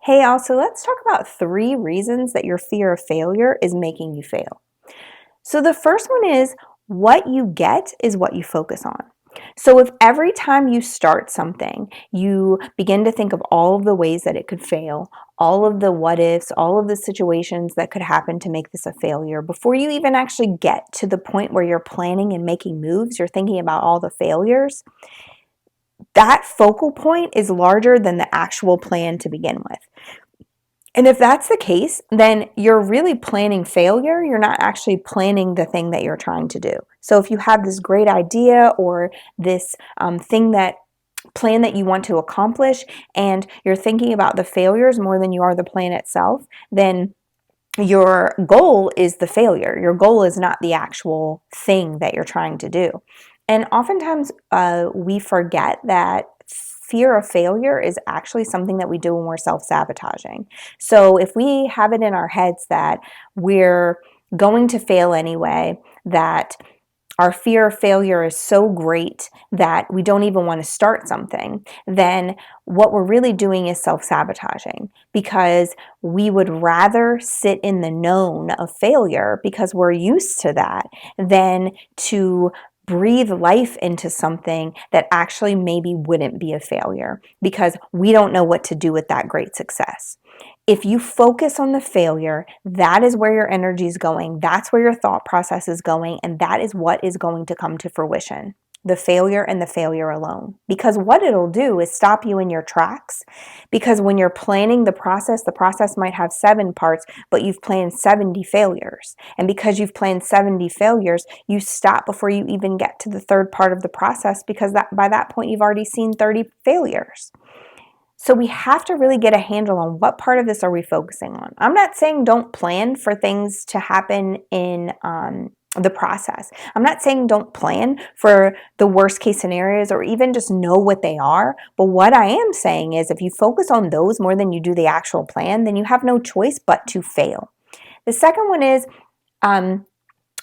Hey, also, let's talk about 3 reasons that your fear of failure is making you fail. So, the first one is what you get is what you focus on. So, if every time you start something, you begin to think of all of the ways that it could fail, all of the what ifs, all of the situations that could happen to make this a failure, before you even actually get to the point where you're planning and making moves, you're thinking about all the failures. That focal point is larger than the actual plan to begin with. And if that's the case, then you're really planning failure. You're not actually planning the thing that you're trying to do. So if you have this great idea or this thing that plan that you want to accomplish and you're thinking about the failures more than you are the plan itself, then your goal is the failure. Your goal is not the actual thing that you're trying to do. And oftentimes we forget that fear of failure is actually something that we do when we're self-sabotaging. So if we have it in our heads that we're going to fail anyway, that our fear of failure is so great that we don't even want to start something, then what we're really doing is self-sabotaging, because we would rather sit in the known of failure because we're used to that than to breathe life into something that actually maybe wouldn't be a failure because we don't know what to do with that great success. If you focus on the failure, that is where your energy is going. That's where your thought process is going. And that is what is going to come to fruition. The failure and the failure alone. Because what it'll do is stop you in your tracks. Because when you're planning the process might have 7 parts, but you've planned 70 failures. And because you've planned 70 failures, you stop before you even get to the 3rd part of the process, because by that point you've already seen 30 failures. So we have to really get a handle on what part of this are we focusing on. I'm not saying don't plan for things to happen in the process. I'm not saying don't plan for the worst case scenarios or even just know what they are. But what I am saying is if you focus on those more than you do the actual plan, then you have no choice but to fail. The second one is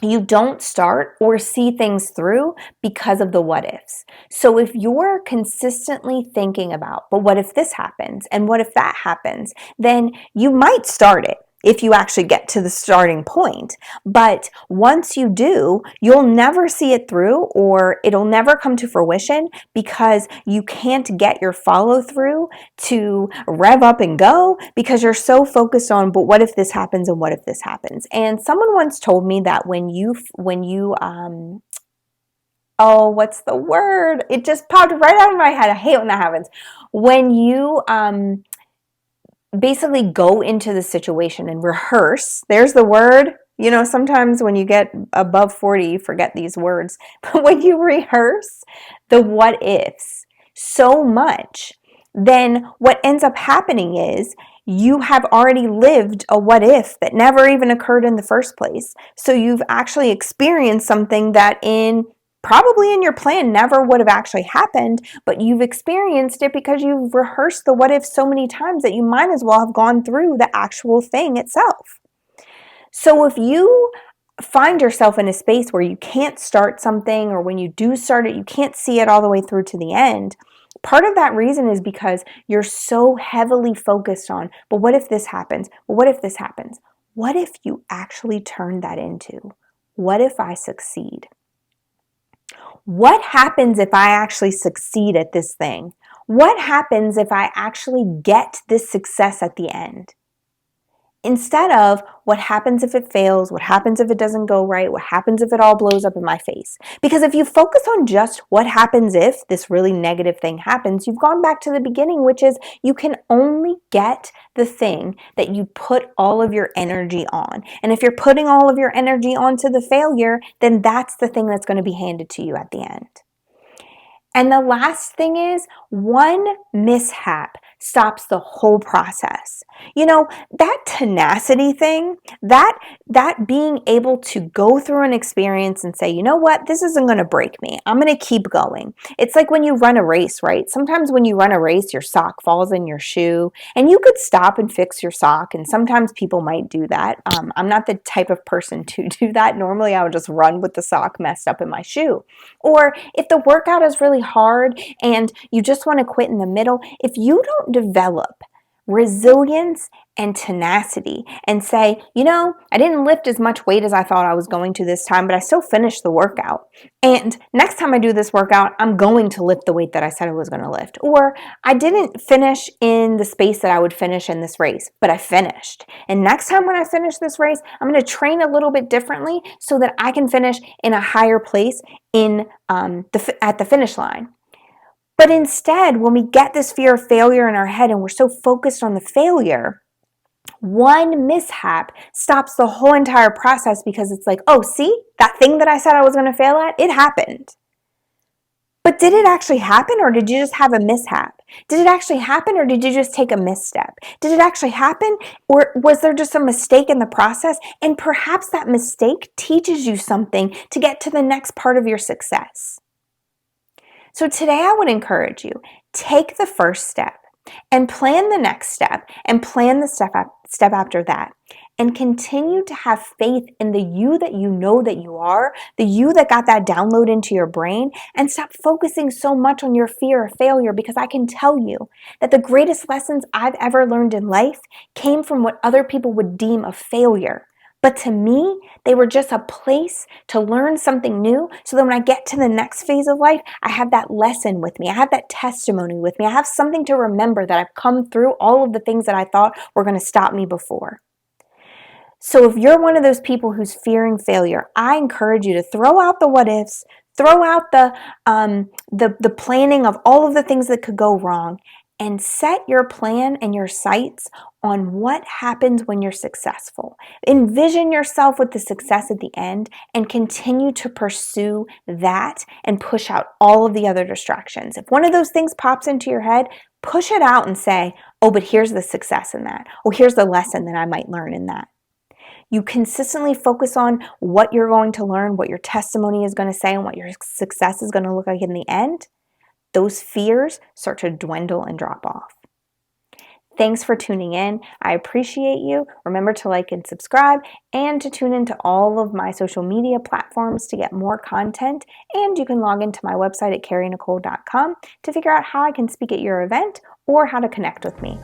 you don't start or see things through because of the what ifs. So if you're consistently thinking about, but what if this happens? And what if that happens? Then you might start it if you actually get to the starting point. But once you do, you'll never see it through, or it'll never come to fruition because you can't get your follow through to rev up and go because you're so focused on, but what if this happens and what if this happens? And someone once told me that when you oh, what's the word? It just popped right out of my head. I hate when that happens. When you basically go into the situation and rehearse, there's the word. You know, sometimes when you get above 40, you forget these words. But when you rehearse the what ifs so much, then what ends up happening is you have already lived a what if that never even occurred in the first place. So you've actually experienced something that probably in your plan never would have actually happened, but you've experienced it because you've rehearsed the what if so many times that you might as well have gone through the actual thing itself. So if you find yourself in a space where you can't start something, or when you do start it, you can't see it all the way through to the end, part of that reason is because you're so heavily focused on, but what if this happens? Well, what if this happens? What if you actually turn that into, what if I succeed? What happens if I actually succeed at this thing? What happens if I actually get this success at the end? Instead of what happens if it fails, what happens if it doesn't go right, what happens if it all blows up in my face. Because if you focus on just what happens if this really negative thing happens, you've gone back to the beginning, which is you can only get the thing that you put all of your energy on. And if you're putting all of your energy onto the failure, then that's the thing that's going to be handed to you at the end. And the last thing is, one mishap stops the whole process. You know, that tenacity thing, that being able to go through an experience and say, you know what, this isn't going to break me. I'm going to keep going. It's like when you run a race, right? Sometimes when you run a race, your sock falls in your shoe, and you could stop and fix your sock. And sometimes people might do that. I'm not the type of person to do that. Normally, I would just run with the sock messed up in my shoe. Or if the workout is really hard and you just want to quit in the middle, if you don't develop resilience and tenacity, and say, I didn't lift as much weight as I thought I was going to this time, but I still finished the workout. And next time I do this workout, I'm going to lift the weight that I said I was going to lift. Or I didn't finish in the space that I would finish in this race, but I finished. And next time when I finish this race, I'm going to train a little bit differently so that I can finish in a higher place at the finish line. But instead, when we get this fear of failure in our head and we're so focused on the failure, one mishap stops the whole entire process, because it's like, oh, see, that thing that I said I was going to fail at, it happened. But did it actually happen, or did you just have a mishap? Did it actually happen, or did you just take a misstep? Did it actually happen, or was there just a mistake in the process? And perhaps that mistake teaches you something to get to the next part of your success. So today I would encourage you, take the first step and plan the next step and plan the step after that, and continue to have faith in the you that you know that you are, the you that got that download into your brain, and stop focusing so much on your fear of failure, because I can tell you that the greatest lessons I've ever learned in life came from what other people would deem a failure. But to me, they were just a place to learn something new, so that when I get to the next phase of life, I have that lesson with me. I have that testimony with me. I have something to remember that I've come through all of the things that I thought were going to stop me before. So if you're one of those people who's fearing failure, I encourage you to throw out the what ifs, throw out the planning of all of the things that could go wrong, and set your plan and your sights on what happens when you're successful. Envision yourself with the success at the end, and continue to pursue that and push out all of the other distractions. If one of those things pops into your head, push it out and say, oh, but here's the success in that. Or here's the lesson that I might learn in that. You consistently focus on what you're going to learn, what your testimony is going to say, and what your success is going to look like in the end. Those fears start to dwindle and drop off. Thanks for tuning in. I appreciate you. Remember to like and subscribe, and to tune into all of my social media platforms to get more content. And you can log into my website at carrienicole.com to figure out how I can speak at your event or how to connect with me.